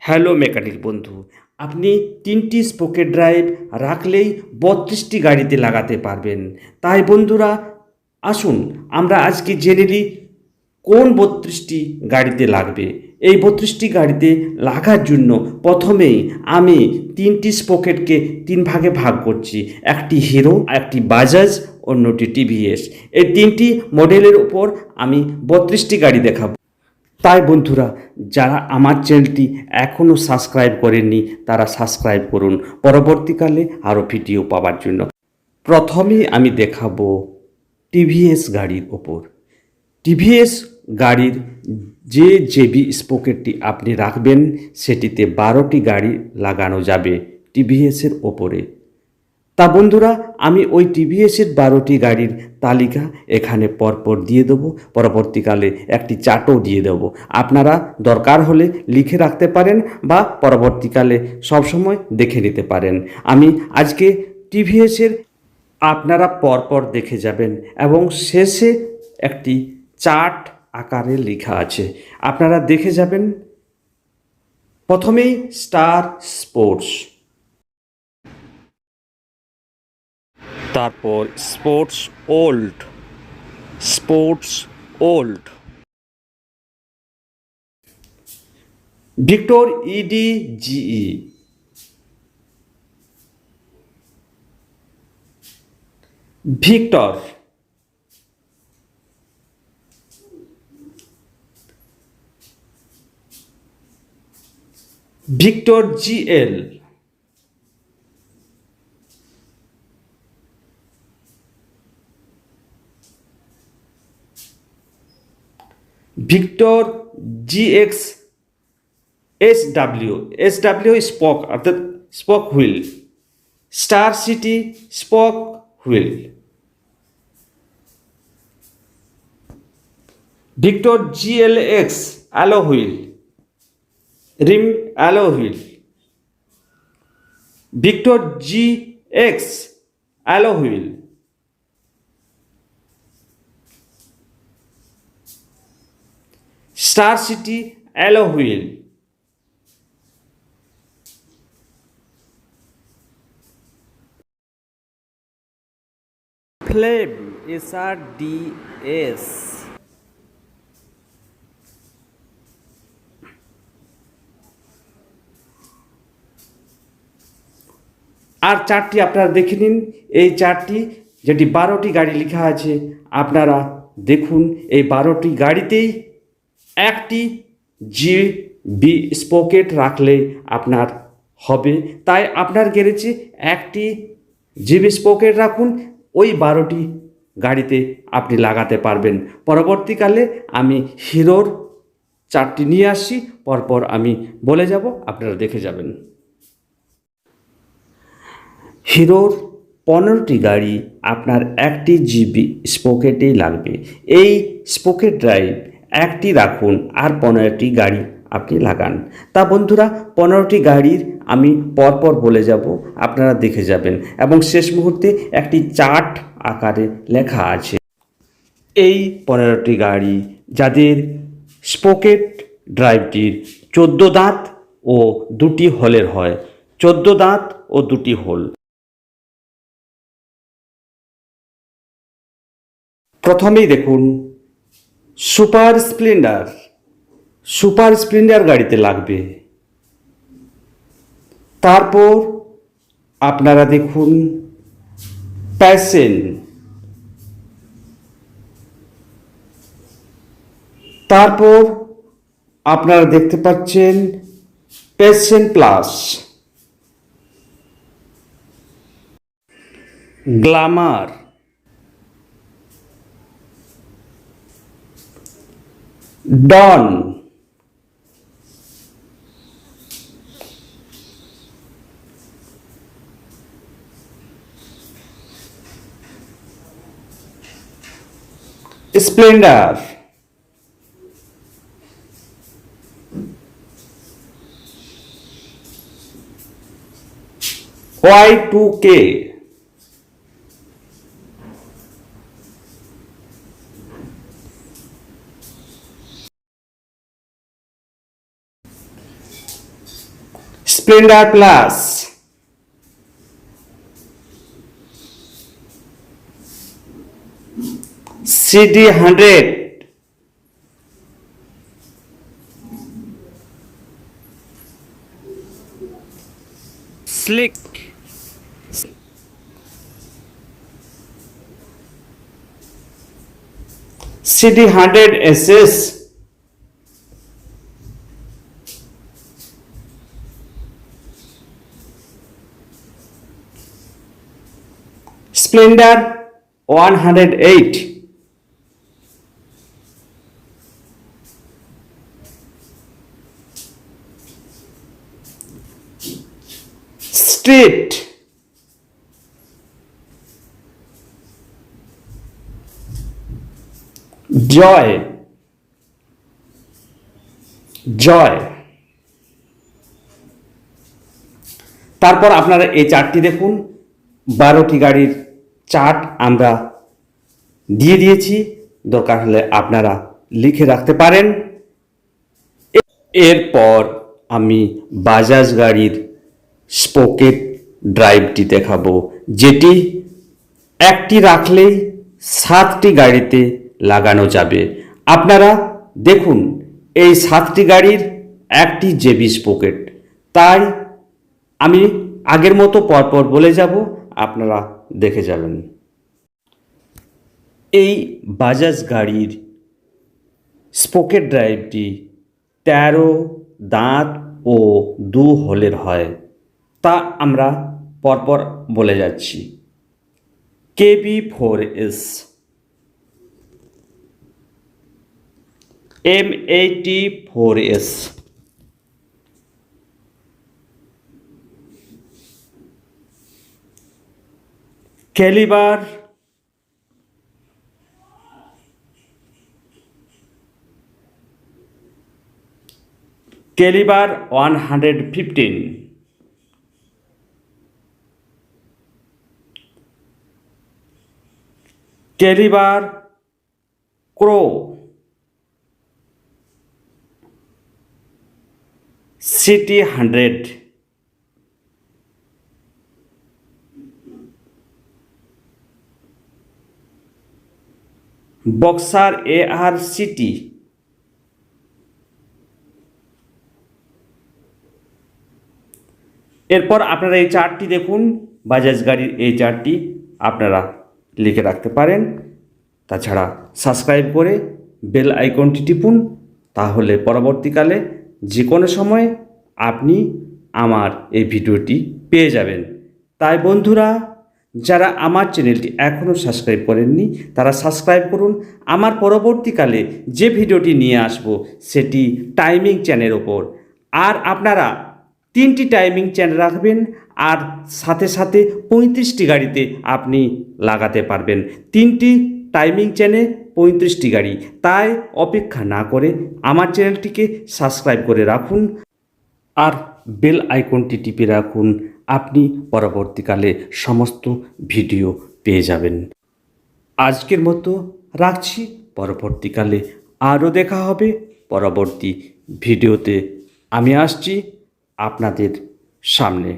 Hello mechanic বন্ধু, আপনি 3টি স্পোকেট ড্রাইভ রাখলেই 32টি গাড়িতে লাগাতে পারবেন। তাই বন্ধুরা, আসুন আমরা আজকে জেনে নিই কোন 32টি গাড়িতে লাগবে। এই 32টি গাড়িতে লাগার জন্য প্রথমেই আমি 3টি স্পোকেটকে 3 ভাগে ভাগ করছি। একটি হিরো, একটি বাজাজ, অন্যটি টিভিএস। এই 3টি মডেলের উপর আমি 32টি গাড়ি দেখাবো। তাই বন্ধুরা, যারা আমার চ্যানেলটি এখনও সাবস্ক্রাইব করেননি তারা সাবস্ক্রাইব করুন পরবর্তীকালে আরও ভিডিও পাওয়ার জন্য। প্রথমেই আমি দেখাবো টিভিএস গাড়ির ওপর। টিভিএস গাড়ির যে জেবি স্পোকেটটি আপনি রাখবেন সেটিতে 12টি গাড়ি লাগানো যাবে টিভিএসের ওপরে। তা বন্ধুরা, আমি ওই টিভিএসের 12টি গাড়ির তালিকা এখানে পরপর দিয়ে দেবো, পরবর্তীকালে একটি চার্টও দিয়ে দেবো। আপনারা দরকার হলে লিখে রাখতে পারেন বা পরবর্তীকালে সবসময় দেখে নিতে পারেন। আমি আজকে টিভিএসের আপনারা পরপর দেখে যাবেন এবং শেষে একটি চার্ট আকারে লেখা আছে, আপনারা দেখে যাবেন। প্রথমেই স্টার স্পোর্টস, তারপর Sports Old, Victor EDGE, Victor, Victor GL, Victor GX, SW spoke অর্থাৎ spoke wheel, Star City spoke wheel, Victor GLX alloy wheel, rim alloy wheel, Victor GX alloy wheel, Star City alloy wheel, Flame SRDS, আর চারটি আপনারা দেখে নিন। এই চারটি যেটি 12টি গাড়ি লেখা আছে, আপনারা দেখুন এই 12টি গাড়িতেই একটি জিবি স্পোকেট রাখলে আপনার হবে। তাই আপনার গ্যারেজে একটি জিবি স্পোকেট রাখুন, ওই 12টি গাড়িতে আপনি লাগাতে পারবেন। পরবর্তীকালে আমি হিরোর চারটি নিয়ে আসছি, পরপর আমি বলে যাব, আপনারা দেখে যাবেন। হিরোর 15টি গাড়ি আপনার একটি জিবি স্পোকেটেই লাগবে। এই স্পোকেট ড্রাইভ একটি রাখুন আর 15টি গাড়ি আপনি লাগান। তা বন্ধুরা, 15টি গাড়ির আমি পরপর বলে যাব, আপনারা দেখে যাবেন এবং শেষ মুহূর্তে একটি চার্ট আকারে লেখা আছে। এই 15টি গাড়ি যাদের স্পোকেট ড্রাইভটির 14 দাঁত ও 2টি হোলের হয়, 14 দাঁত ও 2টি হোল। প্রথমেই দেখুন সুপার স্প্লেন্ডার গাড়িতে লাগবে। তারপর আপনারা দেখুন প্যাশন, তারপর আপনারা দেখতে পাচ্ছেন Passion Plus, Glamour, Dawn, Splendor, Y2K, Splendor Plus, CD100, Sleek, CD100SS, Splendor 108, Street, Joy, Joy. তারপর আপনারা এই চার্টটি দেখুন, 12টি গাড়ির চার্ট আমরা দিয়ে দিয়েছি, দরকার হলে আপনারা লিখে রাখতে পারেন। এরপর আমি বাজাজ গাড়ির স্পোকেট ড্রাইভটি দেখাবো, যেটি একটি রাখলেই 7টি গাড়িতে লাগানো যাবে। আপনারা দেখুন, এই 7টি গাড়ির একটি জেবি স্পোকেট, তাই আমি আগের মতো পরপর বলে যাব, আপনারা দেখে যাবেন। এই বাজাজ গাড়ির স্পোকেট ড্রাইভটি 13 দাঁত ও 2 হোলের হয়, তা আমরা পরপর বলে যাচ্ছি। KB4S, M84S, Caliber, Caliber 115, Caliber Crow, CT100, Boxer ARCT, এরপর আপনারা এই চার্টটি দেখুন, বাজাজ গাড়ির এই চার্টটি আপনারা লিখে রাখতে পারেন। তাছাড়া সাবস্ক্রাইব করে বেল আইকনটি টিপুন, তাহলে পরবর্তীকালে যে কোনো সময় আপনি আমার এই ভিডিওটি পেয়ে যাবেন। তাই বন্ধুরা, যারা আমার চ্যানেলটি এখনও সাবস্ক্রাইব করেননি, তারা সাবস্ক্রাইব করুন। আমার পরবর্তীকালে যে ভিডিওটি নিয়ে আসব সেটি টাইমিং চ্যানেলের ওপর, আর আপনারা 3টি টাইমিং চ্যানেল রাখবেন, আর সাথে সাথে 35টি গাড়িতে আপনি লাগাতে পারবেন। 3টি টাইমিং চ্যানেল, 35টি গাড়ি। তাই অপেক্ষা না করে আমার চ্যানেলটিকে সাবস্ক্রাইব করে রাখুন আর বেল আইকনটি টিপে রাখুন, আপনি পরবর্তীকালে সমস্ত ভিডিও পেয়ে যাবেন। আজকের মতো রাখছি, পরবর্তীকালে আরও দেখা হবে। পরবর্তী ভিডিওতে আমি আসছি আপনাদের সামনে।